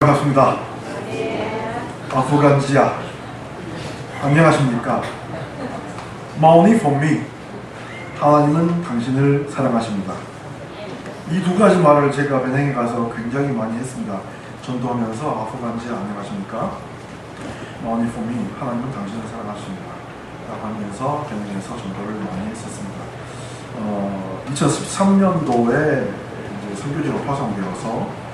반갑습니다. 아프간지아 안녕하십니까? Money for me. 하나님은 당신을 사랑하십니다. 이 두 가지 말을 제가 베냉에 가서 굉장히 많이 했습니다. 전도하면서 아프간지아 안녕하십니까? Money for me. 하나님은 당신을 사랑하십니다. 라고 하면서 베냉에서 전도를 많이 했었습니다. 2013년도에 이제 선교지로 파송되어서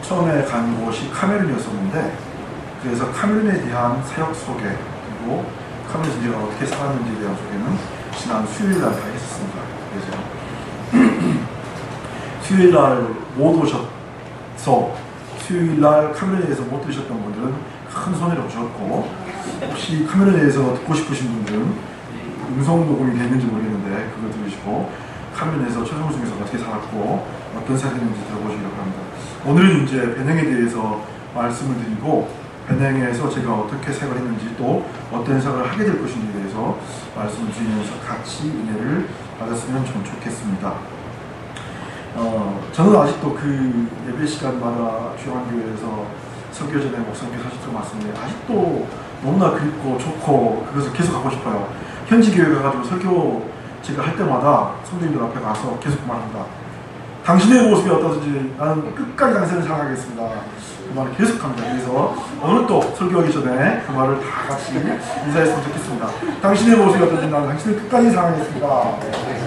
처음에 간 곳이 카메룬이었었는데, 그래서 카메룬에 대한 사역 소개, 그리고 카메룬에서 제가 어떻게 살았는지에 대한 소개는 지난 수요일날 다 했었습니다. 그래서 수요일날 못 오셔서, 수요일날 카메룬에 대해서 못 들으셨던 분들은 큰 손해를 보셨고, 혹시 카메룬에 대해서 듣고 싶으신 분들은 음성 녹음이 되는지 모르겠는데 그거 들으시고 카메룬에서 최종승에서 어떻게 살았고 어떤 사진인지 들어보시기로 합니다. 오늘은 이제 베냉에 대해서 말씀을 드리고, 베냉에서 제가 어떻게 생활을 했는지 또 어떤 생활을 하게 될 것인지에 대해서 말씀을 드리면서 같이 은혜를 받았으면 좀 좋겠습니다. 저는 아직도 그 예배 시간마다 주한교회에서 설교 전에 목사님께 사실 좀 말씀인데 아직도 너무나 그립고 좋고 그것을 계속 하고 싶어요. 현지 교회 가가지고 설교 제가 할 때마다 성도님들 앞에 가서 계속 말합니다. 당신의 모습이 어떠든지 나는 끝까지 당신을 사랑하겠습니다. 그 말을 계속 합니다. 그래서 오늘 또 설교하기 전에 그 말을 다 같이 인사했으면 좋겠습니다. 당신의 모습이 어떠든지 나는 당신을 끝까지 사랑하겠습니다.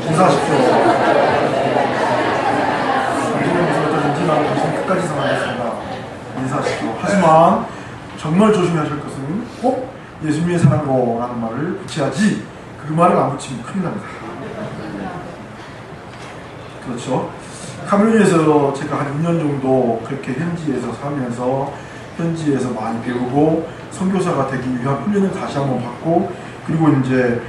인사하십시오. 당신의 모습이 어떠든지 나는 당신을 끝까지 사랑하겠습니다. 인사하십시오. 하지만 정말 조심하실 것은 꼭 예수님의 사랑으로라는 말을 붙여야지, 그 말을 안 붙이면 큰일 납니다. 그렇죠? 카메룬에서 제가 한 2년 정도 그렇게 현지에서 살면서 현지에서 많이 배우고 선교사가 되기 위한 훈련을 다시 한번 받고, 그리고 이제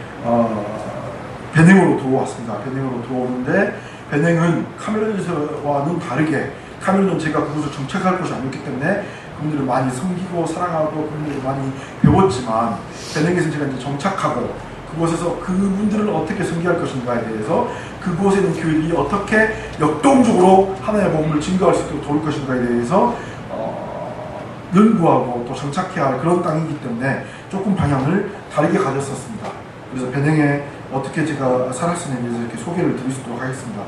베냉으로 들어왔습니다. 베냉으로 들어오는데, 베냉은 카메룬에서와는 다르게, 카메룬은 제가 그곳을 정착할 곳이 아니었기 때문에 그분들을 많이 섬기고 사랑하고 그분들을 많이 배웠지만, 베냉에서 제가 이제 정착하고 그곳에서 그분들을 어떻게 섬기할 것인가에 대해서, 그곳에 있는 교회들이 어떻게 역동적으로 하나님의 복음을 증거할 수 있도록 도울 것인가에 대해서 연구하고 또 정착해야 할 그런 땅이기 때문에 조금 방향을 다르게 가졌었습니다. 그래서 베냉에 어떻게 제가 살았으냐에 대해서 이렇게 소개를 드릴 수 있도록 하겠습니다.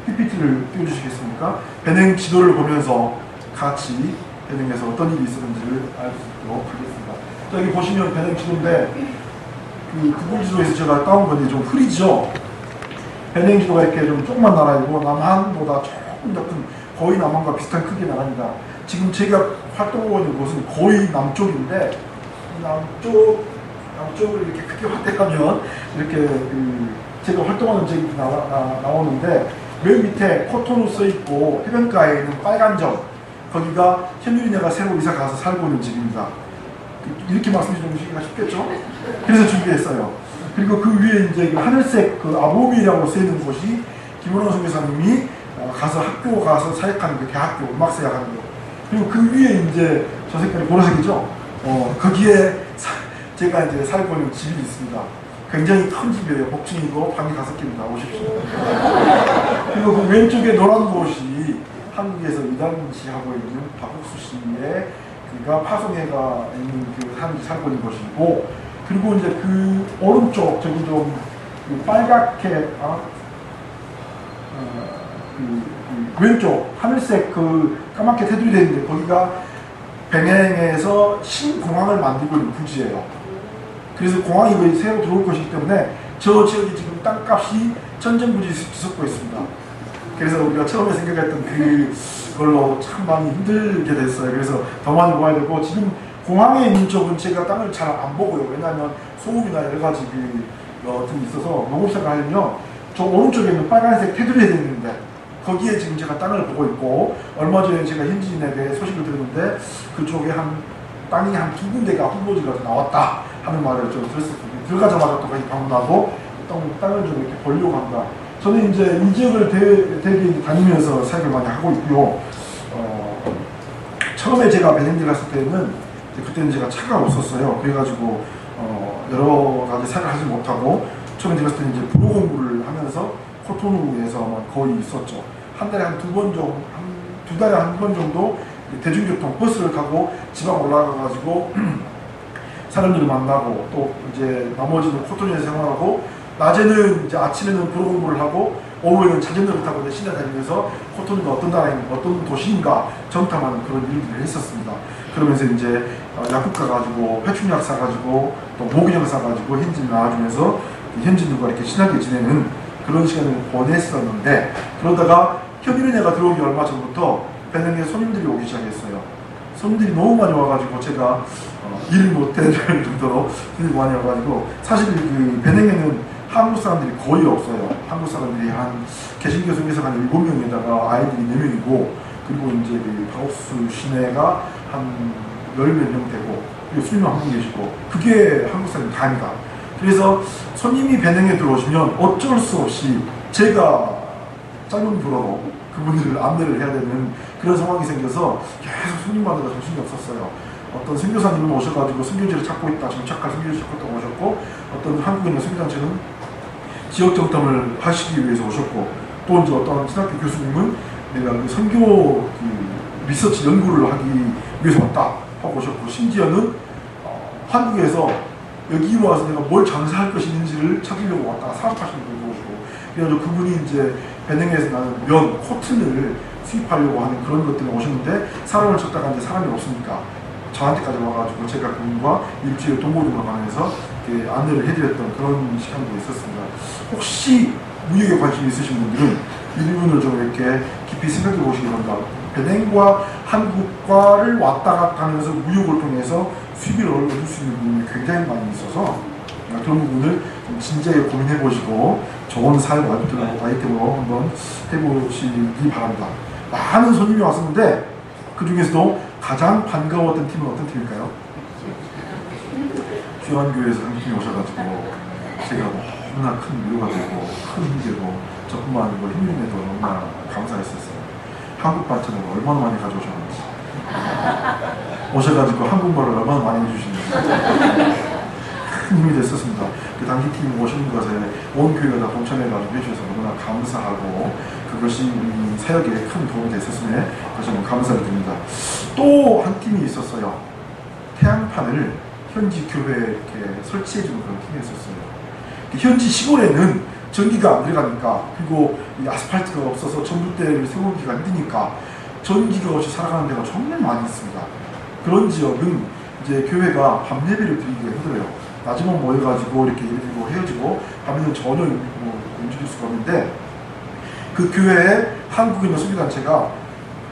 PPT를 띄워주시겠습니까? 베냉 지도를 보면서 같이 베냉에서 어떤 일이 있었는지를 알 수 있도록 하겠습니다. 또 여기 보시면 베냉 지도인데, 그 구글 지도에서 제가 따온 건데 좀 흐리죠? 베냉 지도가 이렇게 좀 조그만 나라이고 남한보다 조금 더 큰, 거의 남한과 비슷한 크기의 나라입니다. 지금 제가 활동하고 있는 곳은 거의 남쪽인데, 남쪽을 이렇게 크게 확대하면 이렇게 제가 활동하는 지역이 나오는데, 맨 밑에 코토누 써있고 해변가에 있는 빨간 점, 거기가 현유리네가 새로 이사 가서 살고 있는 집입니다. 이렇게 말씀드리기가 쉽겠죠? 그래서 준비했어요. 그리고 그 위에 이제 그 하늘색 그 아보미라고 쓰이는 곳이 김원호 선교사님이 가서 학교 가서 사역하는 그 대학교 음악 사역하는 거. 그리고 그 위에 이제 저 색깔이 보라색이죠? 거기에 제가 이제 살고 있는 집이 있습니다. 굉장히 큰 집이에요. 복층이고 방이 5개입니다. 오십시오. 그리고 그 왼쪽에 노란 곳이 한국에서 이단시하고 있는 박국수 씨의, 그러니까 파송회가 있는 그 사람들이 살고 있는 곳이고, 그리고 이제 그 오른쪽 저기 좀 빨갛게 그 왼쪽 하늘색 그 까맣게 테두리 되어 있는데, 거기가 베냉에서 신공항을 만들고 있는 부지예요. 그래서 공항이 거의 새로 들어올 것이기 때문에 저 지역이 지금 땅값이 전쟁부지 뒤섞고 있습니다. 그래서 우리가 처음에 생각했던 그걸로 참 많이 힘들게 됐어요. 그래서 더 많이 모아야 되고, 지금 공항에 있는 쪽은 제가 땅을 잘 안 보고요. 왜냐하면 소음이나 여러 가지 어떤 있어서 농업사를 하려면 저 오른쪽에 있는 빨간색 테두리에 있는데, 거기에 지금 제가 땅을 보고 있고, 얼마 전에 제가 현지인에게 소식을 들었는데 그쪽에 땅이 한 2군데가 후보지가 나왔다 하는 말을 좀 들었습니다. 들어가자마자 또 거기 방문하고 땅을 좀 이렇게 보려고 합니다. 저는 이제 이 지역을 되게 다니면서 사역을 많이 하고 있고요. 처음에 제가 베냉에 갔을 때는, 그때는 제가 차가 없었어요. 그래가지고 여러 가지 사역을 하지 못하고, 처음에 제가 갔을 때는 이제 불어 공부를 하면서 코토누에서 거의 있었죠. 한 달에 한 2번 정도, 두 달에 한 번 정도 대중교통 버스를 타고 지방 올라가가지고 사람들을 만나고 또 이제 나머지는 코토니에서 생활하고 낮에는 이제 아침에는 불어 공부를 하고 오후에는 자전거를 타고 이제 시내 다니면서 코토니가 어떤 나라인가 어떤 도시인가 정탐하는 그런 일들을 했었습니다. 그러면서 이제 약국 가가지고 회충약 사가지고 또 모기장 사가지고 현지를 나와주면서 현지인들과 이렇게 친하게 지내는 그런 시간을 보냈었는데 그러다가 현일은혜가 들어오기 얼마 전부터 베냉에 손님들이 오기 시작했어요. 손님들이 너무 많이 와가지고 제가 일을 못해줄 정도로 손님들이 많이 와가지고 사실 그 베냉에는 한국 사람들이 거의 없어요. 한국 사람들이 한 개신교 중에서 한 7명에다가 아이들이 4명이고 그리고 이제 그 바우스 시내가 한 10몇 명 되고 그리고 수님은 한 분 계시고 그게 한국 사람이 다입니다. 그래서 손님이 베냉에 들어오시면 어쩔 수 없이 제가 짧은 불어로 그분들을 안내를 해야 되는 그런 상황이 생겨서 계속 손님마다 정신이 없었어요. 어떤 선교사님은 오셔가지고 선교지를 찾고 있다, 정착할 선교지를 찾고 있다고 오셨고 어떤 한국에 있는 선교단체는 지역 정탐을 하시기 위해서 오셨고 또 이제 어떤 신학교 교수님은 내가 그 선교 리서치 연구를 하기 위해서 왔다 하고 오셨고 심지어는 한국에서 여기 와서 내가 뭘 장사할 것이 있는지를 찾으려고 왔다가 사업하시는 분도 오시고 그래서 그분이 이제 베냉에서 나는 면, 코튼을 수입하려고 하는 그런 것 때문에 오셨는데 사람을 찾다가 이제 사람이 없으니까 저한테까지 와가지고 제가 그분과 일주일 동고동을 가면서 안내를 해드렸던 그런 시간도 있었습니다. 혹시 무역에 관심이 있으신 분들은 이 부분을 좀 이렇게 깊이 생각해 보시기 바랍니다. 베냉과 한국과를 왔다 갔다 하면서 무역을 통해서 수입을 얻을 수 있는 부분이 굉장히 많이 있어서 그런 부분을 좀 진지하게 고민해 보시고 좋은 사회 아이템으로 한번 해보시기 바랍니다. 많은 손님이 왔었는데 그 중에서도 가장 반가웠던 팀은 어떤 팀일까요? 주한교회에서 한 팀이 오셔가지고 제가 너무나 큰 위로가 되고 큰 힘되고 저뿐만 아니고 힘님에도 너무나 감사했었어요. 한국 반찬을 얼마나 많이 가져오셨는지 오셔가지고 한국말을 얼마나 많이 해주시는지 큰 힘이 됐었습니다. 그 당시 팀이 오시는 것에 온 교회가 다 동참해가지고 해주셔서 너무나 감사하고 그것이 사역에 큰 도움이 됐었음에 다시 한번 감사를 드립니다. 또 한 팀이 있었어요. 태양판을 현지 교회에 이렇게 설치해주는 그런 팀이 있었어요. 현지 시골에는 전기가 안 들어가니까 그리고 이 아스팔트가 없어서 전봇대를 세우기가 힘드니까 전기가 없이 살아가는 데가 정말 많이 있습니다. 그런 지역은 이제 교회가 밤 예배를 드리기가 힘들어요. 낮에만 모여가지고 이렇게 예배드리고 헤어지고 밤에는 전혀 움직일 수가 없는데 그 교회에 한국에 있는 선교단체가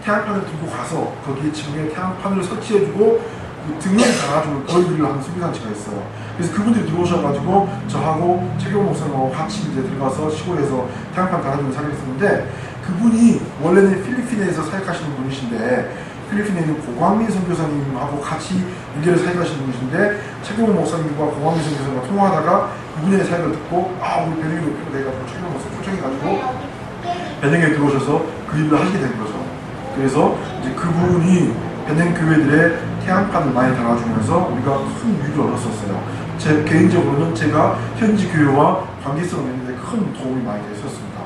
태양판을 들고 가서 거기에 지붕에 태양판을 설치해주고 그 등을 달아주는 그런 일을 하는 선교단체가 있어요. 그래서 그분들이 들어오셔가지고 저하고 최경호 목사님하고 같이 이제 들어가서 시골에서 태양판 달아주는 사역을 했었는데 그분이 원래는 필리핀에서 사역하시는 분이신데 필리핀에 있는 고광민 선교사님하고 같이 연결을 사역하시는 분이신데 최경호 목사님과 고광민 선교사님과 통화하다가 그분의 사역을 듣고 우리 베냉에 높이가 돼가지고 최경호 목사 초청해가지고 베냉에 들어오셔서 그 일을 하시게 된 거죠. 그래서 이제 그분이 베냉 교회들의 태양판을 많이 달아주면서 우리가 큰 위로를 얻었었어요. 제 개인적으로는 제가 현지 교회와 관계성을 맺는 데 큰 도움이 많이 됐었습니다.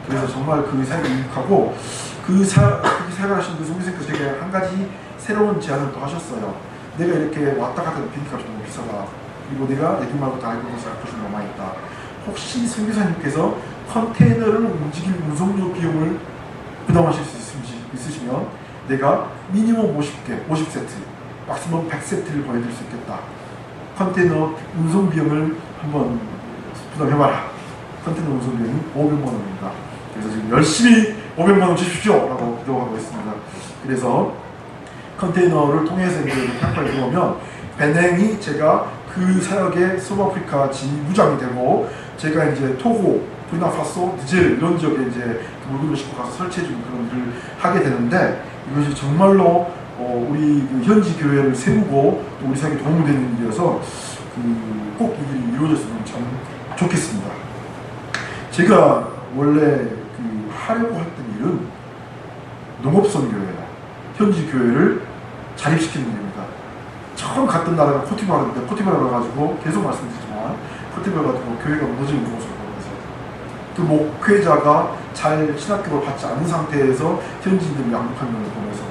그래서 정말 그 사역을 이룩하고 그 사역하신 그 선교사님께서 제게 한 가지 새로운 제안을 또 하셨어요. 내가 이렇게 왔다 갔다 하는 비행기값이 너무 비싸다. 그리고 내가 내 돈 말고 다 알고 있어서 할 것이 너무 많이 있다. 혹시 선교사님께서 컨테이너를 움직일 운송료 비용을 부담하실 수 있으시면 내가 미니멈 50세트, 막시멈 100세트를 보내드릴 수 있겠다. 컨테이너 운송 비용을 한번 부담해봐라. 컨테이너 운송 비용이 500만 원입니다. 그래서 지금 열심히 500만 원 주십시오! 라고 기도하고 있습니다. 그래서 컨테이너를 통해서 이제 태양판에 들어오면 베냉이 제가 그 사역의 서브아프리카 지부장이 되고 제가 이제 토고, 부르키나파소, 니제르 이런 지역에 이제 물건을 싣고 가서 설치해주는 그런 일을 하게 되는데 이것이 정말로 우리 그 현지 교회를 세우고 또 우리 사역에 도움이 되는 일이어서 꼭 이 일이 이루어졌으면 참 좋겠습니다. 제가 원래 하려고 했던 일은 농업선교회예요. 현지 교회를 자립시키는 일입니다. 처음 갔던 나라가 코티바르인데 코티바르 가가지고 계속 말씀드리지만 코티바르 가지고 교회가 무너지는 모습을 보면서 그 목회자가 잘 신학교를 받지 않은 상태에서 현지인들을 양육하는 걸 보면서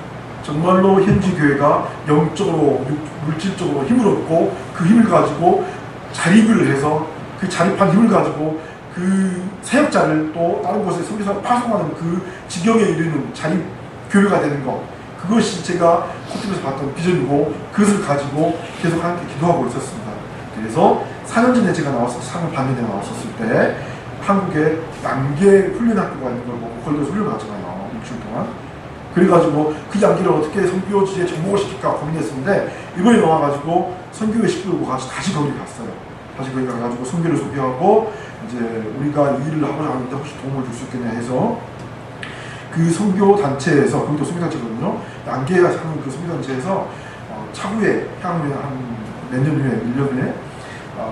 정말로 현지 교회가 영적으로 물질적으로 힘을 얻고 그 힘을 가지고 자립을 해서 그 자립한 힘을 가지고 그 사역자를 또 다른 곳에 선교사로 파송하는 그 지경에 이르는 자립 교회가 되는 것, 그것이 제가 코트에서 봤던 비전이고 그것을 가지고 계속 함께 기도하고 있었습니다. 그래서 4년 전에 제가 나와서 4년 반 전에 나왔었을 때 한국에 양계 훈련학교가 있는 걸 보고 거기서 훈련을 갔잖아요. 일주일 동안. 그래가지고 그 양계를 어떻게 선교지에 접목을 시킬까 고민했었는데 이번에 나와가지고 선교회 식구들과 같이 다시 거기 갔어요. 다시 거기 가가지고 선교를 소개하고 이제 우리가 이 일을 하고자 하는데 혹시 도움을 줄 수 있겠냐 해서 그 선교 단체에서, 거기도 선교 단체거든요. 양계가 하는 그 선교 단체에서 차후에 향후에 한 몇 년 후에 1년 후에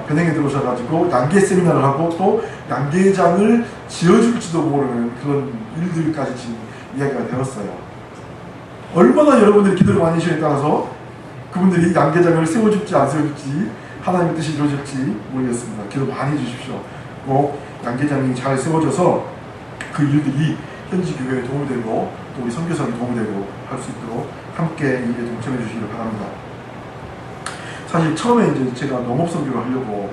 변행에 들어오셔가지고 양계 세미나를 하고 또 양계장을 지어줄지도 모르는 그런 일들까지 지금 이야기가 되었어요. 얼마나 여러분들이 기도를 많이 하시냐에 따라서 그분들이 양계장을 세워줄지 안 세워줄지 하나님의 뜻이 이루어질지 모르겠습니다. 기도 많이 해주십시오. 꼭 양계장이 잘 세워져서 그 일들이 현지 교회에 도움이 되고 또 우리 선교사에 도움이 되고 할 수 있도록 함께 이 일에 동참해 주시기를 바랍니다. 사실 처음에 이제 제가 농업 선교를 하려고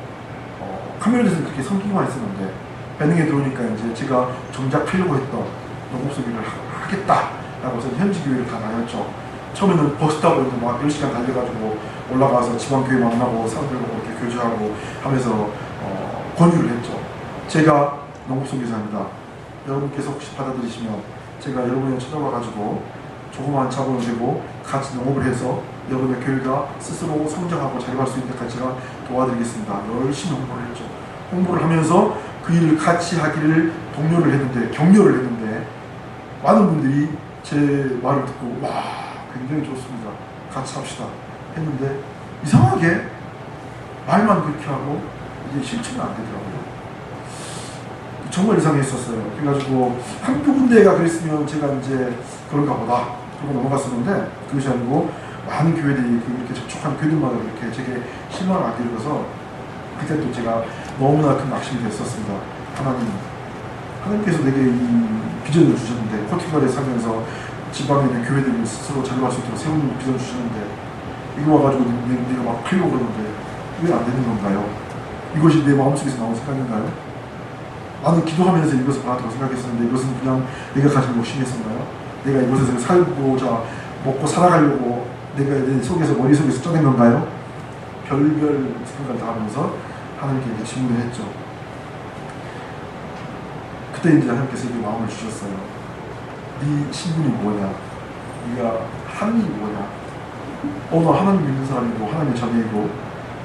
카메라에서 그렇게 섬기기만 했었는데 배능에 들어오니까 이제 제가 정작 하려고 했던 농업 선교를 하겠다라고 해서 현지 교회를 다 다녔죠. 처음에는 버스 타고 막 10시간 달려가지고 올라가서 지방교회 만나고 사람들과 이렇게 교제하고 하면서 권유를 했죠. 제가 농업 선교사입니다. 여러분께서 혹시 받아들이시면 제가 여러분을 찾아와가지고 조그마한 자본을 들고 같이 농업을 해서 여러분의 교회가 스스로 성장하고 자립할 수 있는 데까지 제가 도와드리겠습니다. 열심히 홍보를 했죠. 홍보를 하면서 그 일을 같이 하기를 독려를 했는데, 격려를 했는데 많은 분들이 제 말을 듣고 와, 굉장히 좋습니다. 같이 합시다 했는데 이상하게 말만 그렇게 하고 이게 실천이 안 되더라고요. 정말 이상했었어요. 그래가지고 한두 군데가 그랬으면 제가 이제 그런가 보다 그러고 넘어갔었는데 그것이 아니고 많은 교회들이 그렇게 접촉한 교회들마다 이렇게 제게 실망을 안게 되어서 그때 또 제가 너무나 큰 낙심이 됐었습니다. 하나님께서 내게 이 비전을 주셨는데 포르투갈에 살면서 지방에 있는 교회들을 스스로 자립할 수 있도록 세우는 비전을 주셨는데 이거 와가지고 내가 막 하려고 그러는데 왜 안 되는 건가요? 이것이 내 마음속에서 나온 생각인가요? 나는 기도하면서 이것을 받았다고 생각했었는데 이것은 그냥 내가 가진 욕심이었었나요? 내가 이곳에서 살고자 먹고 살아가려고 내가 내 속에서 머릿속에서 짜낸 건가요? 별별 생각을 다 하면서 하나님께 이제 질문을 했죠. 그때 이제 하나님께서 이렇게 마음을 주셨어요. 네 신분이 뭐냐? 네가 하나님이 뭐냐? 너 하나님 믿는 사람이고 하나님의 자녀이고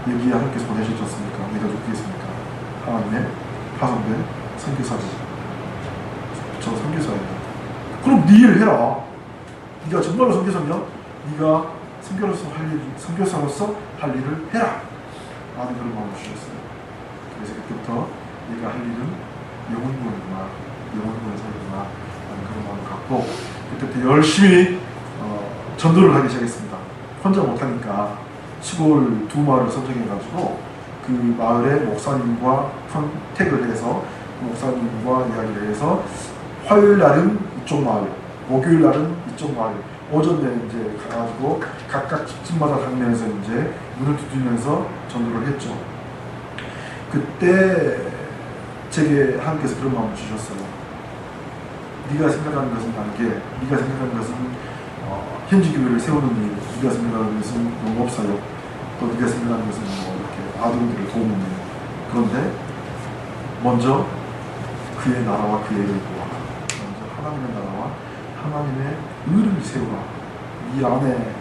여기에 하나님께서 보내주셨습니까? 네가 죽겠습니까? 하나님의 파송된 선교사지. 저 선교사입니다. 그럼 네 일을 해라. 네가 정말로 선교사면 네가 선교사로서 할 일을 해라. 라는 그런 마음을 주셨어요. 그래서 그때부터 네가 할 일은 영혼구원이구나, 영혼구원 살구나 라는 그런 마음을 갖고 그때부터 열심히 전도를 하기 시작했습니다. 혼자 못하니까 시골 두 마을을 선정해가지고 그 마을의 목사님과 컨택을 해서 목사님과 이야기를 해서 화요일 날은 이쪽 마을, 목요일 날은 이쪽 마을, 오전에 이제 가가지고 각각 집집마다 다니면서 이제 문을 두드리면서 전도를 했죠. 그때 제게 하나님께서 그런 마음을 주셨어요. 네가 생각하는 것은 단계, 네가 생각하는 것은 현지 교회를 세우는 일, 네가 생각하는 것은 농업사역, 또 네가 생각하는 것은 뭐 이렇게 아동들을 도우는 일. 그런데 먼저 그의 나라와 그의 의를 구하라. 먼저 하나님의 나라와 하나님의 의를 세우라. 이 안에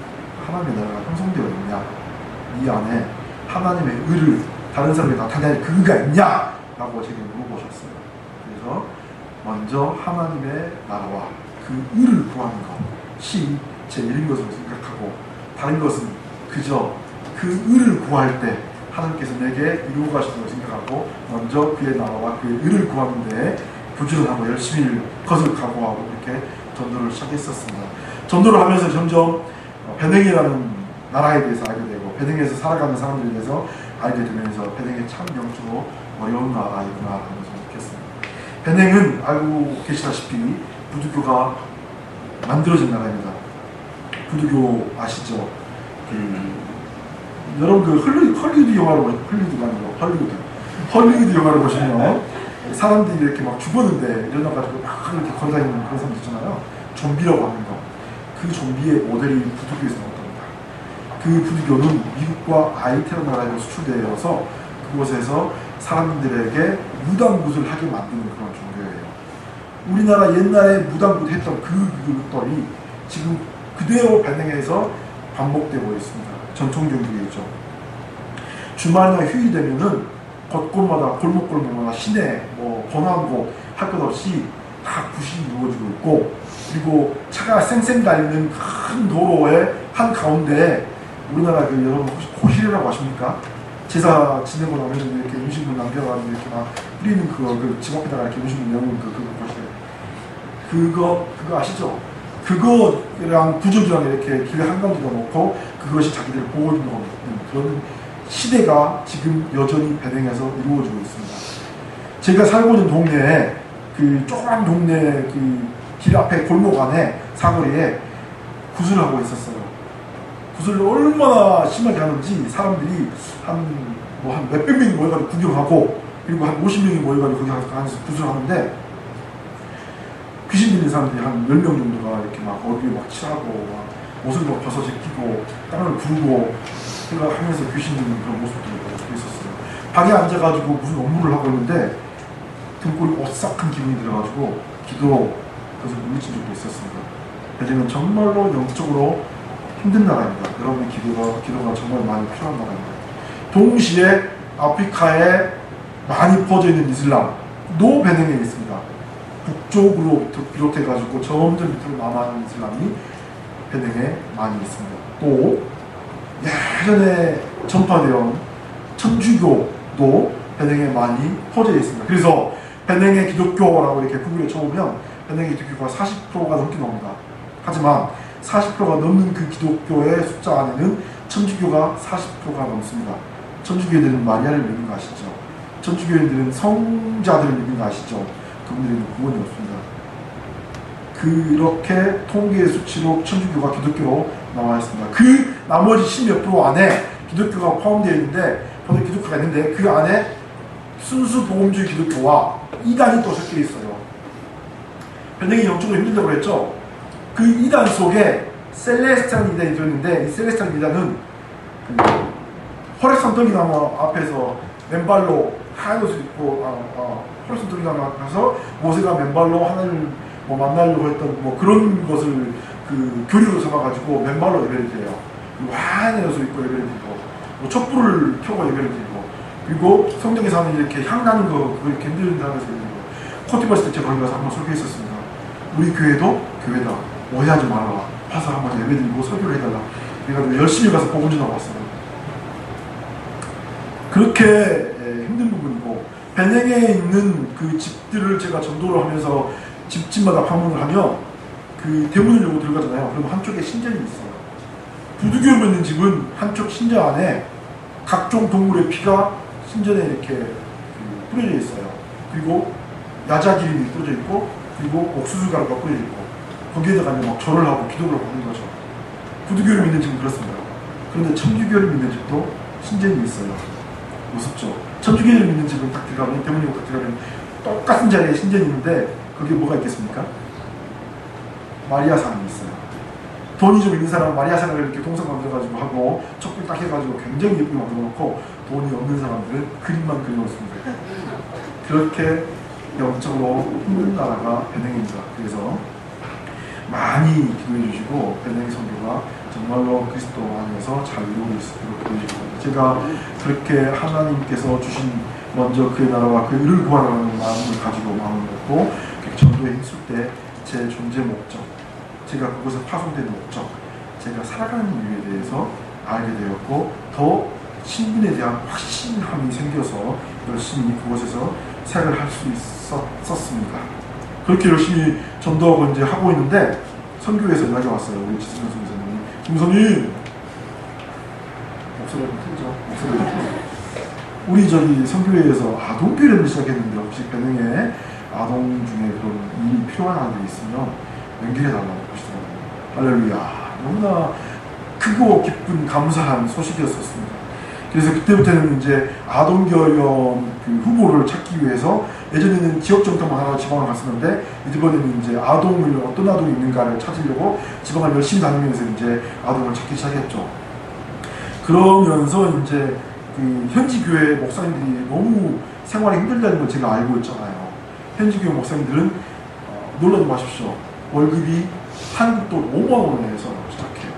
하나님의 나라가 형성되어 있냐? 이 안에 하나님의 의를 다른 사람에게 나타낼 그가 있냐? 라고 제게 물어보셨어요. 그래서 먼저 하나님의 나라와 그 의를 구하는 것이 제일인 것으로 생각하고 다른 것은 그저 그 의를 구할 때 하나님께서 내게 이루어 가시다고 생각하고 먼저 그의 나라와 그의 의를 구하는 데 부지런하고 열심히 그것을 각오하고 이렇게 전도를 시작했었습니다. 전도를 하면서 점점 베냉이라는 나라에 대해서 알게 되고 베냉에서 살아가는 사람들에 대해서 알게 되면서 베냉이 참 영적으로 어려운 나라이구나 하면서 느꼈습니다. 베냉은 알고 계시다시피 부두교가 만들어진 나라입니다. 부두교 아시죠? 여러분 그 헐리우드 영화를 헐리우드가 아니고 헐리우드 영화를 보시면 사람들이 이렇게 막 죽었는데 일어나가지고 막 이렇게 걸어다니는 그런 사람들 있잖아요. 좀비라고 하는 거. 그 좀비의 모델이 부두교에서 나왔답니다. 그 부두교는 미국과 아이테르 나라에서 수출되어서 그곳에서 사람들에게 무당굿을 하게 만드는 그런 종교예요. 우리나라 옛날에 무당굿 했던 그것들이 지금 그대로 발행해서 반복되고 있습니다. 전통 종교이죠. 주말이나 휴일 되면은 곳곳마다 골목골목마다 시내, 번화한 할 것 없이 다 굿이 이루어지고 있고, 그리고 차가 쌩쌩 달리는 큰 도로의 한 가운데 우리나라 그 여러분 혹시 코실이라고 아십니까? 제사 지내고 나면 이렇게 음식물 남겨가지고 이렇게 막 뿌리는 그 집 앞에다가 이렇게 음식물 내오는 그거 코실. 그거 아시죠? 그거랑 부적이랑 이렇게 길 한가운데다 놓고 그것이 자기들을 보호해주는 그런 시대가 지금 여전히 배행해서 이루어지고 있습니다. 제가 살고 있는 동네에 그 조그만 동네 그 길 앞에 골목 안에 사거리에 굿을 하고 있었어요. 굿을 얼마나 심하게 하는지 사람들이 한 몇백 명이 모여가지고 구경하고, 그리고 한 50명이 모여가지고 거기 가서 굿을 하는데, 귀신 들린 사람들이 한 10명 정도가 이렇게 막 얼굴에 막 칠하고 막 옷을 막 벗어 제끼고 땅을 부르고 생각하면서 귀신 들린 그런 모습들이 있었어요. 방에 앉아가지고 무슨 업무를 하고 있는데 등골이 오싹한 기분이 들어가지고 기도로 그래서 물리친 적도 있었습니다. 베를린은 정말로 영적으로 힘든 나라입니다. 여러분의 기도가 정말 많이 필요한 나라입니다. 동시에 아프리카에 많이 퍼져 있는 이슬람도 베닝에 있습니다. 북쪽으로 비롯해가지고 점점 밑으로 남아있는 이슬람이 베닝에 많이 있습니다. 또 예전에 전파되어 천주교도 베닝에 많이 퍼져 있습니다. 그래서 베닝의 기독교라고 이렇게 구글에 쳐보면 베닝의 기독교가 40%가 넘게 나옵니다. 하지만 40%가 넘는 그 기독교의 숫자 안에는 천주교가 40%가 넘습니다. 천주교인들은 마리아를 믿는 거 아시죠? 천주교인들은 성자들을 믿는 거 아시죠? 그분들에는 구원이 없습니다. 그렇게 통계의 수치로 천주교가 기독교로 나와 있습니다. 그 나머지 10몇 프로 안에 기독교가 포함되어 있는데, 기독교가 있는데 그 안에 순수 복음주의 기독교와 이단이 또 섞여 있어요. 베닝이 영적으로 힘들다고 했죠? 그 이단 속에 셀레스탄 이단이 들어있는데, 이 셀레스탄 이단은 호레산 떡이나무 앞에서 맨발로 하얀 옷을 입고 호레산 떡이나무 앞에서 모세가 맨발로 하나님을 만나려고 했던 그런 것을 그 교리로 삼아가지고 맨발로 예배를 드려요. 하얀 옷을 입고 예배를 드리고 촛불을 켜고 예배를 드리고, 그리고 성경에서는 이렇게 향 나는 거 그걸 견디는다면서 예배를 드리고, 코티버스 때 제가 거기 가서 한번 설교했었습니다. 우리 교회도 교회다, 오해하지 말아라, 와서 한번 예배드리고 설교를 해달라. 그래가지고 열심히 가서 복음 전하고 왔어요. 그렇게 힘든 부분이고, 베냉에 있는 그 집들을 제가 전도를 하면서 집마다 방문을 하면 그 대문을 열고 들어가잖아요. 그러면 한쪽에 신전이 있어요. 부두교를 믿는 집은 한쪽 신전 안에 각종 동물의 피가 신전에 이렇게 뿌려져 있어요. 그리고 야자기름이 뿌려져 있고, 그리고 옥수수 가루가 뿌려져 있고, 거기에다가 막 절을 하고 기도를 하는 거죠. 부두교를 믿는 집은 그렇습니다. 그런데 천주교를 믿는 집도 신전이 있어요. 무섭죠? 천주교를 믿는 집은 딱 들어가면, 대문이고 딱 들어가면 똑같은 자리에 신전이 있는데 거기에 뭐가 있겠습니까? 마리아상이 있어요. 돈이 좀 있는 사람은 마리아상을 이렇게 동상 만들어가지고 하고 촛불 딱 해가지고 굉장히 예쁘게 만들어놓고, 돈이 없는 사람들은 그림만 그려놓습니다. 그렇게 영적으로 힘든 나라가 베냉입니다. 그래서 많이 기도해 주시고 베냉 선교가 정말로 그리스도 안에서 잘 이루어질 수 있도록 기도해 주십니다. 제가 그렇게 하나님께서 주신 먼저 그의 나라와 그 일을 구하라는 마음을 가지고 마음을 먹고 전도에 힘쓸 때 제 존재 목적, 제가 그곳에 파송된 목적, 제가 살아가는 이유에 대해서 알게 되었고, 더 신분에 대한 확신함이 생겨서 열심히 그곳에서 생활을 할 수 있었습니다. 그렇게 열심히 전도하고 이제 하고 있는데 선교에서 연락이 왔어요. 우리 지승현 선생님이. 김선님, 목소리가 좀 틀죠? 목소리가 우리 저기 선교회에서 아동교회를 시작했는데 혹시 베냉에 아동 중에 그런 일이 필요한 아이들이 있으면 연결해달라고 하시더라고요. 할렐루야. 너무나 크고 기쁜 감사한 소식이었었습니다. 그래서 그때부터는 이제 아동교련 그 후보를 찾기 위해서 예전에는 지역정통만 하러 지방을 갔었는데 이번에는 이제 아동을 어떤 아동이 있는가를 찾으려고 지방을 열심히 다니면서 이제 아동을 찾기 시작했죠. 그러면서 이제 그 현지 교회 목사님들이 너무 생활이 힘들다는 걸 제가 알고 있잖아요. 현지 교회 목사님들은 놀라지 마십시오. 월급이 한국 돈 5만 원에서 시작해요.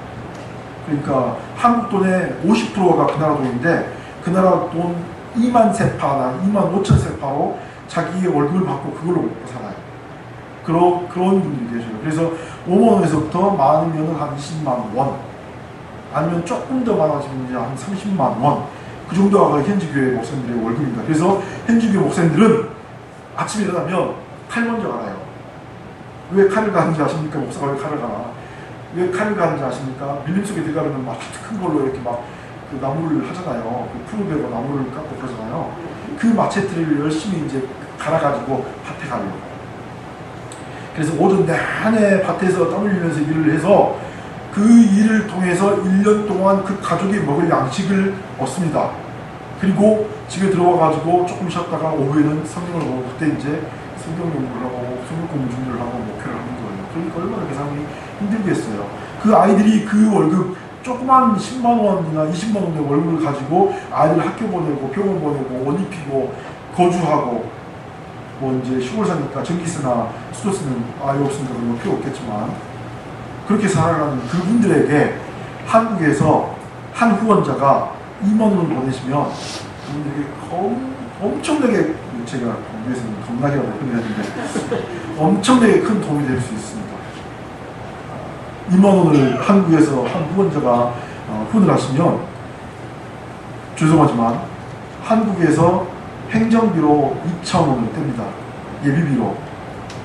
그러니까 한국 돈의 50%가 그 나라 돈인데 그 나라 돈 2만 세파나 2만 5천 세파로 자기의 월급을 받고 그걸로 먹고 살아요. 그런 분들이 계셔요. 그래서 5만 원에서부터 많으면 한 20만 원, 아니면 조금 더 많아지면 한 30만 원, 그 정도가 현지 교회 목사님들의 월급입니다. 그래서 현지 교회 목사님들은 아침에 일어나면 칼 먼저 갈아요. 왜 칼을 가는지 아십니까? 목사가 왜 칼을 가나? 왜 칼을 가는지 아십니까? 밀림 속에 들어가면 막 큰 걸로 이렇게 막 그 나무를 하잖아요. 그 풀을 베고 나무를 깎고 그러잖아요. 그 마체트를 열심히 이제 갈아가지고 밭에 가요. 그래서 오전 내내 밭에서 땀 흘리면서 일을 해서 그 일을 통해서 1년 동안 그 가족이 먹을 양식을 얻습니다. 그리고 집에 들어와가지고 조금 쉬었다가 오후에는 성경을 보고 그때 이제 성경 공부를 하고 성경 공부 준비를 하고 목회를 하는 거예요. 그러니까 얼마나 그 사람이 힘들겠어요. 그 아이들이 그 월급 조그만 10만 원이나 20만 원의 월급을 가지고 아이들 학교 보내고 병원 보내고 옷 입히고 거주하고 뭐 이제 시골 사니까 전기세나 수도세는 아예 없으니까 그런 거 필요 없겠지만 그렇게 살아가는 그분들에게 한국에서 한 후원자가 2만 원을 보내시면 그분들에게 엄청나게 제가 위에서는 겁나게라고 표현했는데 엄청나게 큰 도움이 될 수 있습니다. 2만 원을 한국에서 한 후원자가 후원을 하시면 죄송하지만 한국에서 행정비로 2,000원을 뗍니다. 예비비로.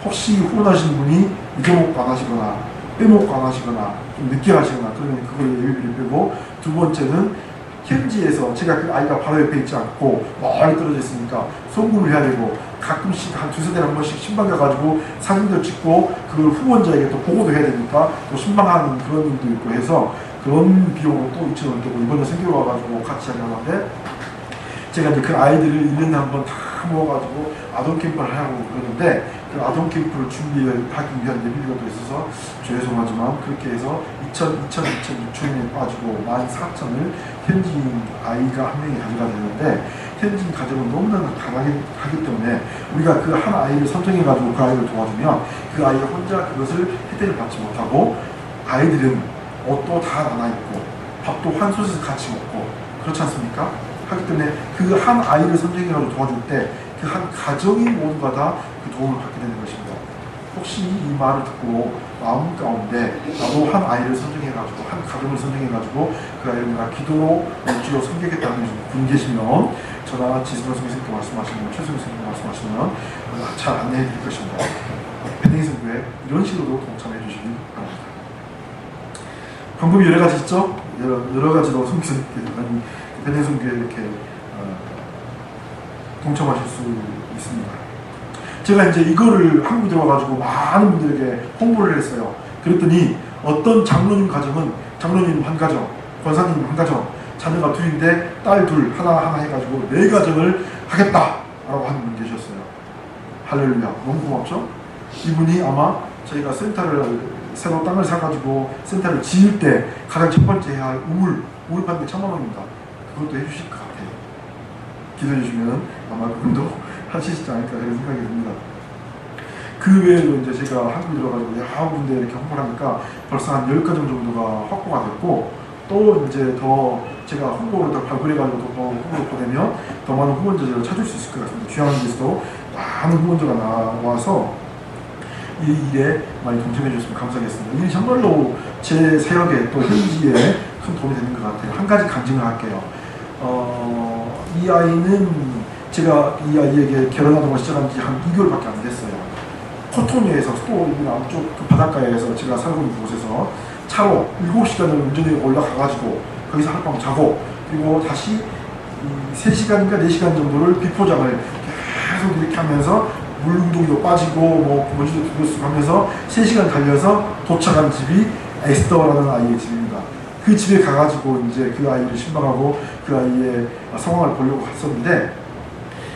혹시 후원하시는 분이 잊어먹고 안 하시거나 빼먹고 안 하시거나 좀 늦게 하시거나 그러면 그걸 예비비를 빼고, 두 번째는 현지에서 제가 그 아이가 바로 옆에 있지 않고 멀리 떨어져 있으니까 송금을 해야 되고 가끔씩 한 두세 달에 한 번씩 신방 가가지고 사진도 찍고 그걸 후원자에게 또 보고도 해야 되니까 또 신방하는 그런 일도 있고 해서 그런 비용으로 또 2,000원을 떼고 이번에 생겨 와가지고 같이 하려는데 제가 이제 그 아이들을 1년에 한 번 다 모아가지고 아동 캠프를 하고 그러는데 그 아동 캠프를 준비하기 위한 예비비가 또 있어서 죄송하지만 그렇게 해서 2,600원에 빠지고 14,000원을 현지인 아이가 한 명이 가져가야 되는데 현지인 가족은 너무나 가난하기 때문에 우리가 그 한 아이를 선정해가지고 그 아이를 도와주면 그 아이가 혼자 그것을 혜택을 받지 못하고 아이들은 옷도 다 나눠입고 밥도 한 솥에서 같이 먹고 그렇지 않습니까? 하기 때문에 그 한 아이를 선정해가지고 도와줄 때 그 한 가정이 모두가 다 그 도움을 받게 되는 것입니다. 혹시 이 말을 듣고 마음 가운데 나도 한 아이를 선정해가지고 한 가정을 선정해가지고 그 아이를 내가 기도로 억지로 섬기겠다는 분 계시면 저나 지승원 선생님께 말씀하시면 최승원 선생님께 말씀하시면 잘 안내해 드릴 것입니다. 베네이선교회 이런 식으로 동참해 주시기 바랍니다. 방법이 여러 가지 있죠? 여러 가지로 베네이선교회에 이렇게 동참하실 수 있습니다. 제가 이제 이거를 한국에 들어와가지고 많은 분들에게 홍보를 했어요. 그랬더니 어떤 장로님 가정은 장로님 한 가정, 권사님 한 가정, 자녀가 둘인데 딸 둘 하나 해가지고 4가정을 하겠다라고 하는 분 계셨어요. 할렐루야, 너무 고맙죠? 이분이 아마 저희가 센터를 새로 땅을 사가지고 센터를 지을 때 가장 첫 번째 해야 할 우물 파는 게 1,000만 원입니다. 그것도 해주실 것 같아요. 기도해 주시면 아마 그분도 하시지 않을까 그런 생각이 듭니다. 그 외에도 이제 제가 한국에 들어가지고 여러 군데 이렇게 홍보를 하니까 벌써 한 10가정 정도가 확보가 됐고, 또 이제 더 제가 홍보를 더 발굴해가지고 더 홍보를 보내면 더 많은 후원자들을 찾을 수 있을 것 같습니다. 주양에서도 많은 후원자가 나와서 이 일에 많이 동참해 주셨으면 감사하겠습니다. 이 일이 정말로 제 사역에 또 현지에 큰 도움이 되는 것 같아요. 한 가지 간증을 할게요. 이 아이는 제가 이 아이에게 결혼하는 걸 시작한 지 한 2개월밖에 안 됐어요. 코토니에서 또 남쪽 그 바닷가에서 제가 살고 있는 곳에서 차로 7시간을 운전해 올라가가지고 거기서 하룻밤 자고 그리고 다시 3시간인가 4시간 정도를 비포장을 계속 이렇게 하면서 물운동도 빠지고 뭐 먼지도 두고 하면서 3시간 달려서 도착한 집이 에스더라는 아이의 집입니다. 그 집에 가가지고 이제 그 아이를 신방하고 그 아이의 상황을 보려고 갔었는데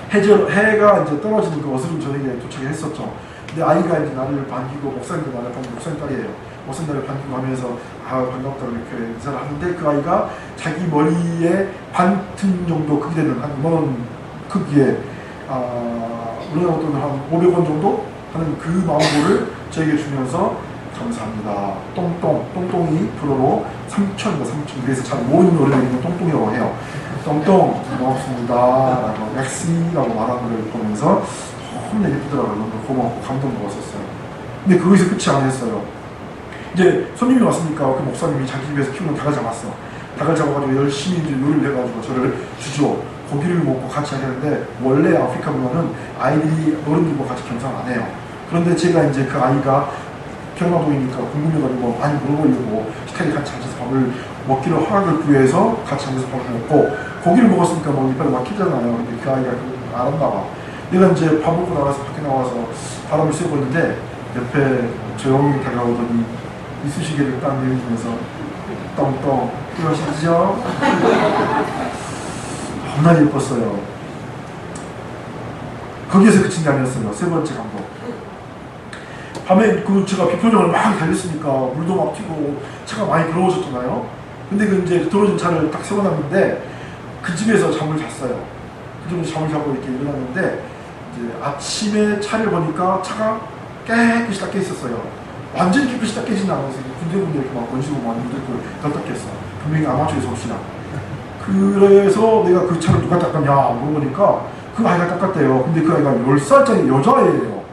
해가 이제 떨어지는 그 어스름 저녁에 도착을 했었죠. 근데 아이가 이제 나를 반기고 목사님도 나를 반기고 목사님 딸이에요. 목사님 나를 반기고 하면서 반갑다고 이렇게 인사를 하는데 그 아이가 자기 머리에 반틈 정도 크기 되는 한 2만원 크기의 우리나라 돈 한 500원 정도 하는 그 망고를 저에게 주면서 감사합니다. 똥똥이 프로로 3,000인가 3,000 그래서 잘 모르는 노래를 있는 똥똥이라고 해요. 똥똥 고맙습니다 라고 맥시라고 말하는 걸 보면서 너무 예쁘더라고요. 너무 고맙고 감동 먹었었어요. 근데 거기서 끝이 아니었어요. 이제 손님이 왔으니까 그 목사님이 자기 집에서 키우는 닭을 잡았어. 닭을 잡아가지고 열심히 이제 요리를 해가지고 저를 주죠. 고기를 먹고 같이 하는데 원래 아프리카 문화는 아이들이 어른들과 같이 겸상을 안 해요. 그런데 제가 이제 그 아이가 결혼아동이니까 궁금해가지고 많이 물어보려고 식탁에 같이 앉아서 밥을 먹기로 허락을 구해서 같이 앉아서 밥을 먹고 고기를 먹었으니까 뭐 이빨이 막히잖아요. 근데 그 아이가 그걸 알았나 봐. 내가 이제 밥 먹고 나가서 밖에 나와서 바람을 쐬고 있는데 옆에 조용히 다가오더니 이쑤시개를 딱 내밀면서 똥똥 그러시죠? 겁나 예뻤어요. 거기에서 그친 게 아니었어요. 세 번째 감동. 밤에 제가 비표정을 막 달렸으니까 물도 막 튀고 차가 많이 더러워졌잖아요. 근데 그 이제 더러워진 차를 딱 세워놨는데 그 집에서 잠을 잤어요. 그 집에서 잠을 자고 이렇게 일어났는데 이제 아침에 차를 보니까 차가 깨끗이 닦여 있었어요. 완전히 깨끗이 닦여지는 않아서 군데군데 이렇게 막 먼지고 막 묻었고 덜 닦였어. 분명히 아마추어에서 혹시나. 그래서 내가 그 차를 누가 닦았냐 물어보니까 그 아이가 닦았대요. 근데 그 아이가 10살짜리 여자애예요.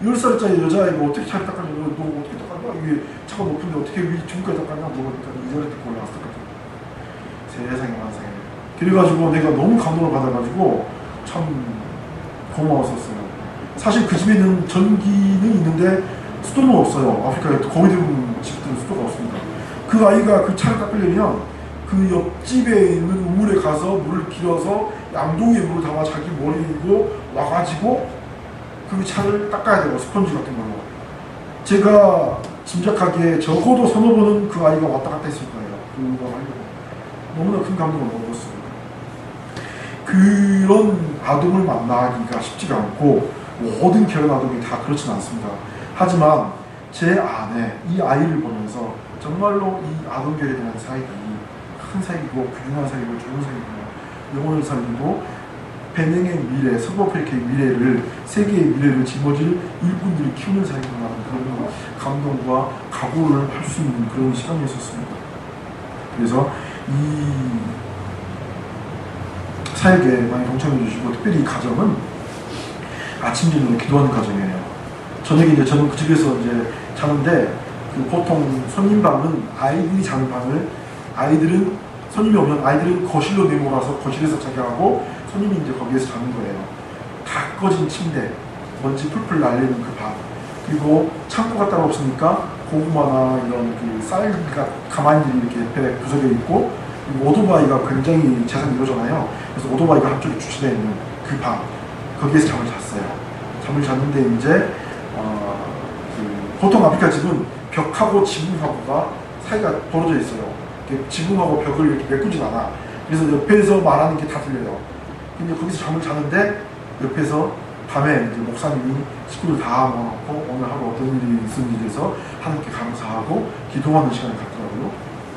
10살짜리 여자애가 어떻게 차를 닦았냐, 너 어떻게 닦았냐, 이게 차가 높은데 어떻게 위 중까지 닦았냐 물어보니까 이전에 듣고 올라갔을 것 같아요. 세상에 만상에. 그래가지고 내가 너무 감동을 받아가지고 참 고마웠었어요. 사실 그 집에는 전기는 있는데 수도는 없어요. 아프리카에 거의 대부분 집들은 수도가 없습니다. 그 아이가 그 차를 닦으려면 그 옆집에 있는 우물에 가서 물을 길어서 양동이에 물을 담아 자기 머리고 와가지고 그 차를 닦아야 돼요. 스펀지 같은 걸로. 제가 짐작하기에 적어도 서너 번은 그 아이가 왔다 갔다 했을 거예요. 그거 하려고. 너무나 큰 감동을 먹었어요. 그런 아동을 만나기가 쉽지가 않고 모든 결혼 아동이 다 그렇지는 않습니다. 하지만 제 안에 이 아이를 보면서 정말로 이 아동교회에 대한 사역이 큰 사역이고 균등한 사역이고 좋은 사역이고 영혼을 살리고 베냉의 미래, 서부 아프리카의 미래를 세계의 미래를 짊어질 일꾼들이 키우는 사역이라는 그런 감동과 각오를 할 수 있는 그런 시간이었습니다. 그래서 이 사역에 많이 동참해 주시고 특별히 이 가정은 아침 저녁에 기도하는 가정이에요. 저녁에 이제 저는 그 집에서 이제 자는데 그 보통 손님방은 아이들이 자는 방을 아이들은 손님이 오면 아이들은 거실로 내몰아서 거실에서 자게 하고 손님이 이제 거기에서 자는 거예요. 다 꺼진 침대, 먼지 풀풀 날리는 그 방, 그리고 창고가 따로 없으니까 고구마나 이런 그 쌀가 가만히 이렇게 옆에 구석에 있고, 그리고 오토바이가 굉장히 재산이 이러잖아요. 그래서 오토바이가 한쪽에 주차되어 있는 그 방, 거기에서 잠을 잤어요. 잠을 잤는데 이제 보통 아프리카 집은 벽하고 지붕하고가 사이가 벌어져 있어요. 지붕하고 벽을 이렇게 메꾸진 않아. 그래서 옆에서 말하는 게 다 들려요. 근데 거기서 잠을 자는데 옆에서 밤에 이제 목사님이 식구들 다 모아놓고 오늘 하루 어떤 일이 있었는지에 대해서 하나님께 감사하고 기도하는 시간을 갖더라고요.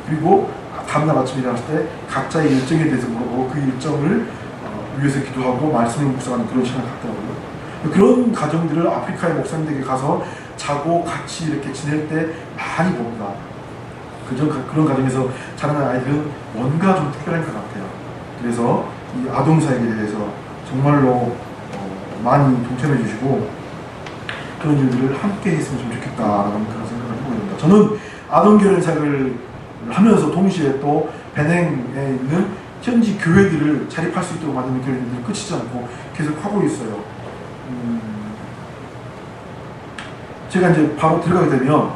그리고 다음날 아침에 일어났을 때 각자의 일정에 대해서 물어보고 그 일정을 위해서 기도하고 말씀을 묵상하는 그런 시간을 갖더라고요. 그런 가정들을 아프리카의 목사님들에게 가서 자고 같이 이렇게 지낼 때 많이 봅니다. 그런 가정에서 자라는 아이들은 뭔가 좀 특별한 것 같아요. 그래서 이 아동사역에 대해서 정말로 많이 동참해 주시고 그런 일들을 함께 했으면 좀 좋겠다라는 그런 생각을 해보게 됩니다. 저는 아동결혼 사역을 하면서 동시에 또 베냉에 있는 현지 교회들을 자립할 수 있도록 만드는 교회들을 끝이지 않고 계속 하고 있어요. 제가 이제 바로 들어가게 되면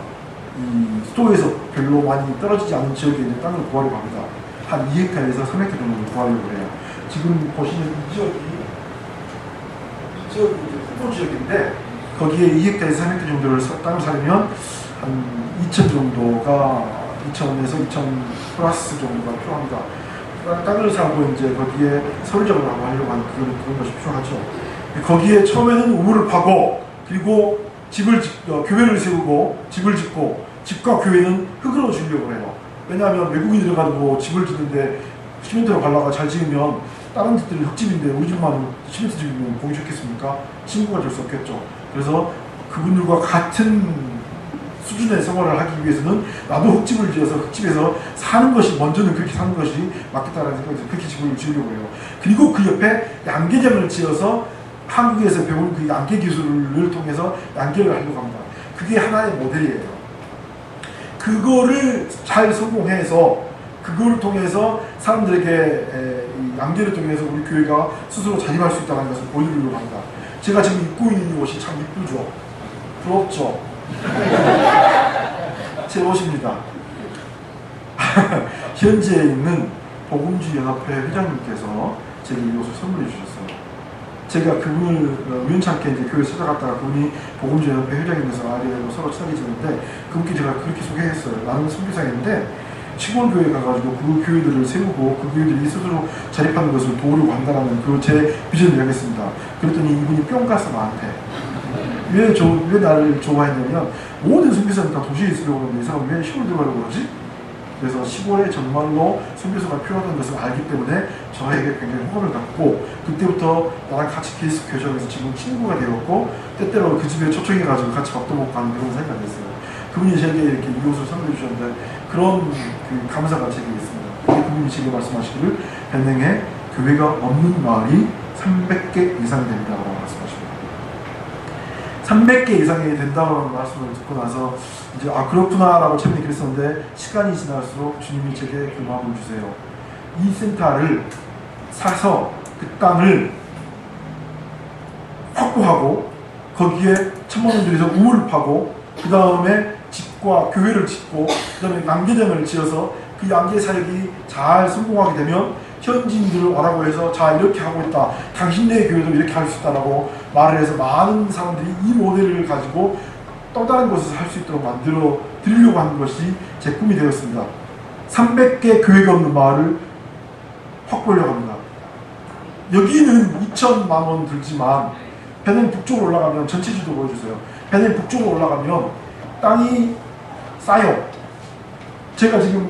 이 수도에서 별로 많이 떨어지지 않은 지역에 있는 땅을 구하려고 합니다. 한 2헥타르에서 3헥타르 정도를 구하려고 해요. 지금 보시는 이 지역이 이제 후보 지역인데 거기에 2헥타르에서 3헥타르 정도를 땅을 사려면 한 2천 정도가 2천에서 2천 플러스 정도가 필요합니다. 땅을 사고 이제 거기에 서울 작업을 하려고 하는 그런 것이 필요하죠. 거기에 처음에는 우물을 파고 그리고 교회를 세우고 집을 짓고 집과 교회는 흙으로 지으려고 해요. 왜냐하면 외국인이 들어가지고 집을 짓는데 시멘트로 발라가 잘 지으면 다른 집들은 흙집인데 우리 집만 시멘트 집이면 보기 좋겠습니까? 친구가 될 수 없겠죠. 그래서 그분들과 같은 수준의 생활을 하기 위해서는 나도 흙집을 지어서 흙집에서 사는 것이 먼저는 그렇게 사는 것이 맞겠다라는 생각에서 그렇게 집을 지으려고 해요. 그리고 그 옆에 양계장을 지어서 한국에서 배운 그 양계 기술을 통해서 양계를 하려고 합니다. 그게 하나의 모델이에요. 그거를 잘 성공해서 그걸 통해서 사람들에게 이 양계를 통해서 우리 교회가 스스로 자립할 수 있다는 것을 보여드리려고 합니다. 제가 지금 입고 있는 이 옷이 참 이쁘죠? 부럽죠? 제 옷입니다. 현지에 있는 복음주연합회 회장님께서 제게 이 옷을 선물해 주셨어요. 제가 그분을 우연찮게 이제 교회에 찾아갔다가 그분이 복음주연합회 회장님에서 아래로 서로 친하게지는데 그분께 제가 그렇게 소개했어요. 나는 선교사였는데 시골 교회에 가가지고 그 교회들을 세우고 그 교회들이 스스로 자립하는 것을 도우려고 한다는 그 제 비전을 이야기했습니다. 그랬더니 이분이 뿅 가서 나한테 왜 나를 좋아했냐면 모든 선교사는 다 도시에 있으려고 하는데 이 사람은 왜 시골 들어가려고 그러지? 그래서 시골에 정말로 선교사가 필요하다는 것을 알기 때문에 저에게 굉장히 호감을 갖고 그때부터 나랑 같이 계속 교정해서 지금 친구가 되었고 때때로 그 집에 초청해가지고 같이 밥도 먹고 하는 그런 사이가 됐어요. 그분이 제게 이렇게 이 옷을 선물해 주셨는데 그런 그 감사가 제게 있습니다. 그분이 제게 말씀하시기를 변행에 교회가 없는 마을이 300개 이상 된다고 말씀하십니다. 300개 이상이 된다는 말씀을 듣고 나서 이제 그렇구나 라고 처음에 그랬었는데 시간이 지날수록 주님이 제게 그 마음을 주세요. 이 센터를 사서 그 땅을 확보하고 거기에 1,000만 원 들여서 우물을 파고 그 다음에 집과 교회를 짓고 그 다음에 양계장을 지어서 그 양계 사역이 잘 성공하게 되면 현지인들을 오라고 해서 자 이렇게 하고 있다. 당신네 교회도 이렇게 할 수 있다라고 말을 해서 많은 사람들이 이 모델을 가지고 또 다른 곳에서 할 수 있도록 만들어 드리려고 하는 것이 제 꿈이 되었습니다. 300개 교회가 없는 마을을 확보하려고 합니다. 여기는 2천만 원 들지만 베냉 북쪽으로 올라가면 전체 지도 보여주세요. 베냉 북쪽으로 올라가면 땅이 싸요. 제가 지금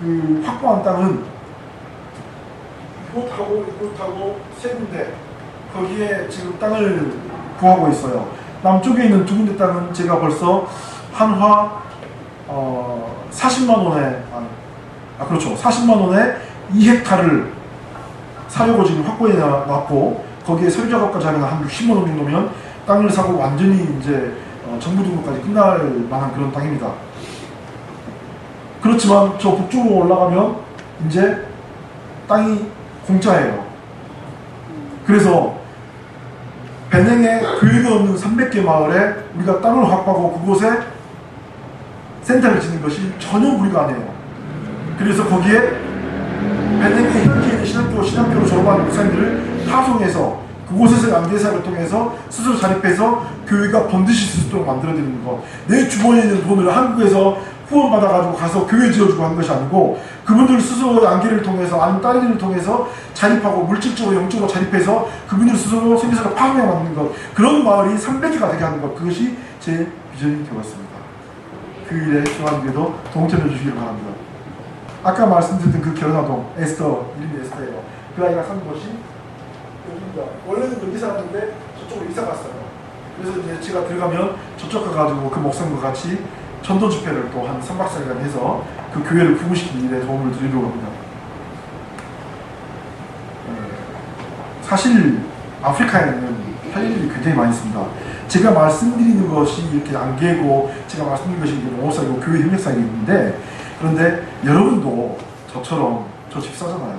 그 확보한 땅은 이곳하고 세 군데 거기에 지금 땅을 구하고 있어요. 남쪽에 있는 두 군데 땅은 제가 벌써 한화 40만 원에 그렇죠. 40만 원에 2헥타를 사려고 지금 확보해 놨고 거기에 서류 작업까지 하면 한 60만 원 정도면 땅을 사고 완전히 이제 정부 등록까지 끝날 만한 그런 땅입니다. 그렇지만 저 북쪽으로 올라가면 이제 땅이 공짜예요. 그래서 베냉에 교회가 없는 300개 마을에 우리가 땅을 확보하고 그곳에 센터를 짓는 것이 전혀 무리가 아니에요. 그래서 거기에 베냉의 현지에 있는 신학교로 졸업한 목사님들을 파송해서 그곳에서 양계사를 통해서 스스로 자립해서 교회가 번듯이 쓸 수 있도록 만들어드리는 것. 내 주머니에 있는 돈을 한국에서 후원받아가지고 가서 교회 지어주고 한 것이 아니고 그분들 스스로 양계를 통해서 아니면 딸들을 통해서 자립하고 물질적으로 영적으로 자립해서 그분들 스스로 선교사를 파송해 만드는 것. 그런 마을이 300개가 되게 하는 것. 그것이 제 비전이 되었습니다. 그 일에 조한교회도 동참해 주시길 바랍니다. 아까 말씀드렸던 그 결혼아동 에스터, 이름이 에스터예요. 그 아이가 산 곳이 여기입니다. 원래는 여기 살았는데 저쪽으로 이사 갔어요. 그래서 이제 제가 들어가면 저쪽 가가지고 그 목사님과 같이 전도 집회를 또 한 3박 4일간 해서 그 교회를 부흥시키는 일에 도움을 드리려고 합니다. 사실 아프리카에는 할 일이 굉장히 많이 있습니다. 제가 말씀드리는 것이 이렇게 양계고 제가 말씀드리는 것이 농업사이고 교회 협력사이고 있는데 그런데 여러분도 저처럼 저 집사잖아요.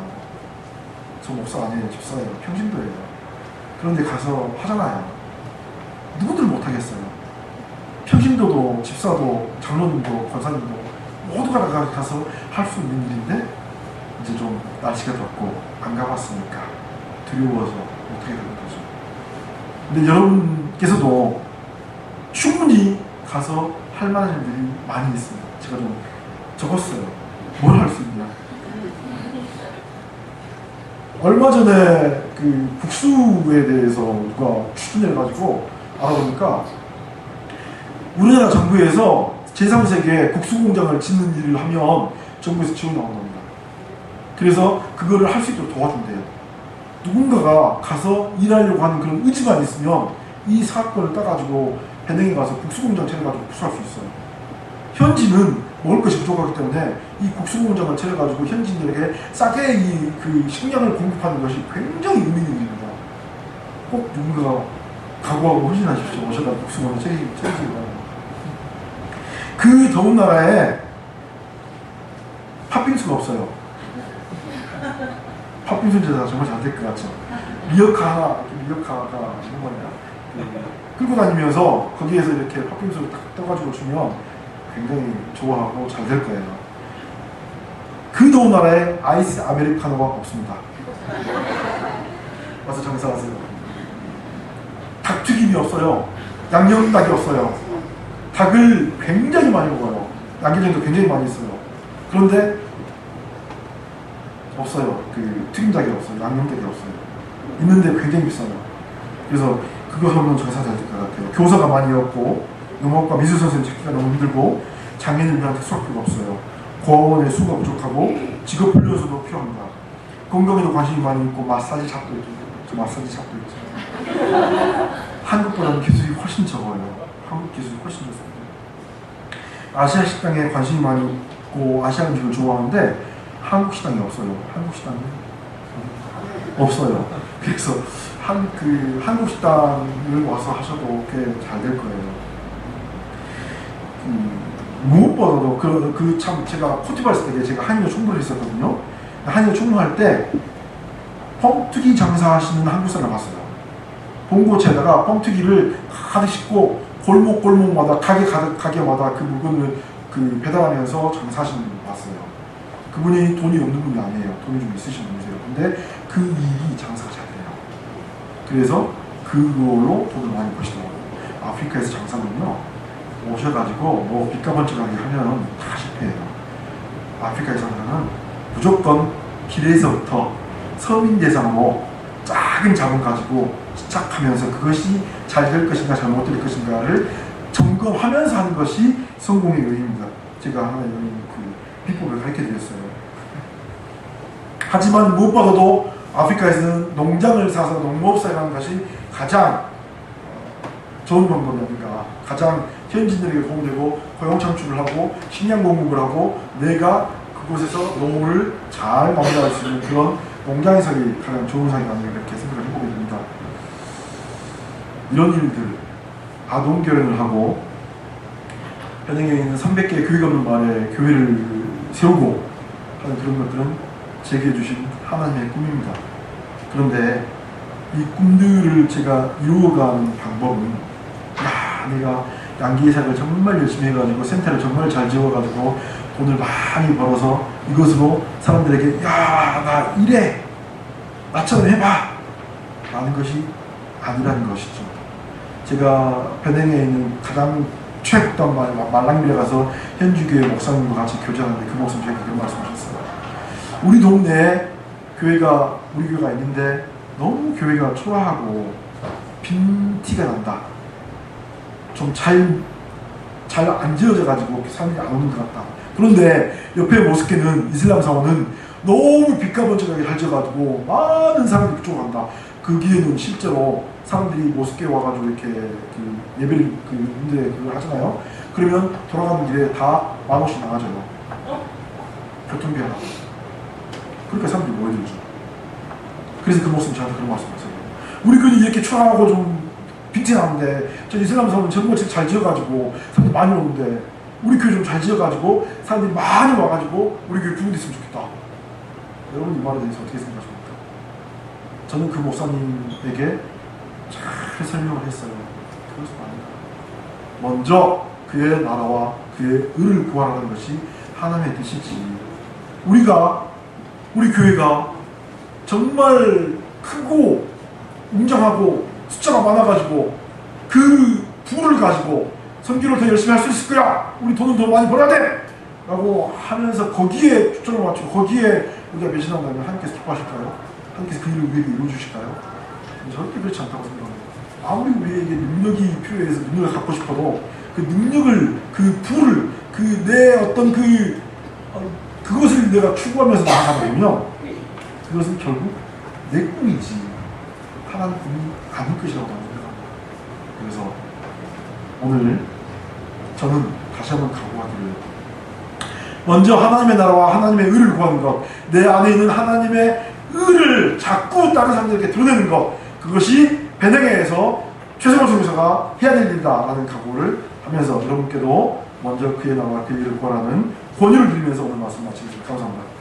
저 목사 아니에요. 집사예요. 평신도예요. 그런데 가서 하잖아요. 누구들 못하겠어요. 평신도도 집사도 장로님도 권사님도 모두가 가서 할 수 있는 일인데 이제 좀 날씨가 덥고 안 가봤으니까 두려워서 못하게 되는 거죠. 근데 여러분께서도 충분히 가서 할 만한 일들이 많이 있습니다. 제가 좀 적었어요. 뭘 할 수 있냐. 얼마 전에 그 국수에 대해서 누가 추진해가지고 알아보니까 우리나라 정부에서 제3세계 국수 공장을 짓는 일을 하면 정부에서 지원이 나온 겁니다. 그래서 그거를 할 수 있도록 도와준대요. 누군가가 가서 일하려고 하는 그런 의지만 있으면 이 사건을 따가지고 배낭에 가서 국수 공장 차려가지고 국수할 수 있어요. 현지는 먹을 것이 부족하기 때문에 이 국수 공장을 차려가지고 현지인들에게 싸게 이 그 식량을 공급하는 것이 굉장히 의미 있는 일입니다. 꼭 누군가가 각오하고 헌신하십시오. 오셔서 국수 공장 차리시기 바랍니다. 그 더운 나라에 팥빙수가 없어요. 팥빙수 제사 정말 잘 될 것 같죠. 미역카가 무슨 말이야? 끌고 다니면서 거기에서 이렇게 팥빙수를 딱 떠가지고 주면 굉장히 좋아하고 잘 될 거예요. 그 더운 나라에 아이스 아메리카노가 없습니다. 와서 장사하세요. 닭튀김이 없어요. 양념닭이 없어요. 닭을 굉장히 많이 먹어요. 양념장도 굉장히 많이 있어요. 그런데 없어요. 그 튀김닭이 없어요. 양념닭이 없어요. 있는데 굉장히 비싸요. 그래서 그거 하면 장사 잘 될 것 같아요. 교사가 많이 없고 영어과 미술 선생님 찾기가 너무 힘들고 장애인을 위한 특수학교가 없어요. 고아원의 수가 부족하고 직업 훈련소도 필요합니다. 건강에도 관심이 많이 있고 마사지 샵도 있죠. 저 마사지 샵도 있죠. 한국보다는 기술이 훨씬 적어요. 한국 기술이 훨씬 적습니다. 아시아 식당에 관심이 많이 있고 아시아 음식을 좋아하는데 한국 식당이 없어요. 한국 식당이 없어요. 그래서 한국 식당을 와서 하셔도 꽤 잘 될 거예요. 무엇보다도 참 제가 코티바르 때 제가 한인어 총무를 했었거든요. 한인어 총무할 때 뻥튀기 장사하시는 한국 사람을 봤어요. 봉고차에다가 뻥튀기를 가득 싣고 골목마다 가게마다 그 물건을 그 배달하면서 장사하시는 분을 봤어요. 그분이 돈이 없는 분이 아니에요. 돈이 좀 있으신 분이세요. 근데 그 일이 장사가 잘 돼요. 그래서 그걸로 돈을 많이 버시더라고요. 아프리카에서 장사는요. 오셔가지고 뭐 빚가번쩍하게 하면 다 실패해요. 아프리카에서는 무조건 길에서부터 서민 대상으로 작은 자본 가지고 시작하면서 그것이 잘 될 것인가 잘못될 것인가를 점검하면서 하는 것이 성공의 요인입니다. 제가 하나의 그 비법을 가르쳐드렸어요. 하지만 무엇보다도 아프리카에서는 농장을 사서 농업사를 하는 것이 가장 좋은 방법이 아닌가. 가장 현지인들에게 도움되고 고용 창출을 하고 식량 공급을 하고 내가 그곳에서 노후를 잘 마무리할 수 있는 그런 농장에서의 가장 좋은 상이 아닌가 이렇게 생각을 해보게 됩니다. 이런 일들, 아동 결혼을 하고 현행에 있는 300개의 교회가 없는 마을에 교회를 세우고 하는 그런 것들은 제게 주신 하나님의 꿈입니다. 그런데 이 꿈들을 제가 이루어가는 방법은 내가 양기예삭을 정말 열심히 해가지고 센터를 정말 잘 지어가지고 돈을 많이 벌어서 이것으로 사람들에게 나 이래! 나처럼 해봐! 라는 것이 아니라는 것이죠. 제가 베냉에 있는 가장 최북단 말랑빌에 가서 현지교회 목사님과 같이 교제하는데 그 목사님 저에게 그런 말씀하셨어요. 우리 동네에 우리 교회가 있는데 너무 교회가 초라하고 빈 티가 난다. 좀 잘 안 지어져가지고 사람들이 안 오는 것 같다. 그런데 옆에 모스크는 이슬람 사원은 너무 빛가번쩍하게 잘 지어가지고 많은 사람들이 그쪽으로 간다. 거기에는 실제로 사람들이 모스크에 와가지고 이렇게 그 예배를 그걸 하잖아요. 그러면 돌아가는 길에 다 10,000원씩 나가져요. 교통비 하나. 그러니까 사람들이 모여들죠. 그래서 그 목사님 저한테 그런 말씀하세요. 우리 교회는 이렇게 초라하고 좀 빛이 나는데 저 이슬람 사원은 정말 잘 지어가지고 사람들이 많이 오는데 우리 교회 좀 잘 지어가지고 사람들이 많이 와가지고 우리 교회 부흥됐으면 좋겠다. 여러분 이 말에 대해서 어떻게 생각하십니까? 저는 그 목사님에게 잘 설명을 했어요. 그것은 아니다. 먼저 그의 나라와 그의 의를 구하라는 것이 하나님의 뜻이지. 우리 교회가 정말 크고 웅장하고 숫자가 많아가지고 그 부를 가지고 선교를 더 열심히 할 수 있을 거야. 우리 돈은 더 많이 벌어야 돼. 라고 하면서 거기에 초점을 맞추고 거기에 우리가 배신한다면 하나님께서 기뻐하실까요? 하나님께서 그 일을 우리에게 이루어주실까요? 절대 그렇지 않다고 생각합니다. 아무리 우리에게 능력이 필요해서 능력을 갖고 싶어도 그 능력을, 그 부를, 그 내 어떤 그것을 내가 추구하면서 나아가다 보면 그것은 결국 내 꿈이지 하나님 꿈이 아닐 것이라고 생각합니다. 그래서 오늘 저는 다시 한번 각오하기를 먼저 하나님의 나라와 하나님의 의를 구하는 것, 내 안에 있는 하나님의 의를 자꾸 다른 사람들에게 드러내는 것, 그것이 배낭에서 최성호 선교사가 해야 될 일이다라는 각오를 하면서 여러분께도 먼저 그의 나라와 그의 의를 구하라는 권유를 드리면서 오늘 말씀 마치겠습니다. 감사합니다.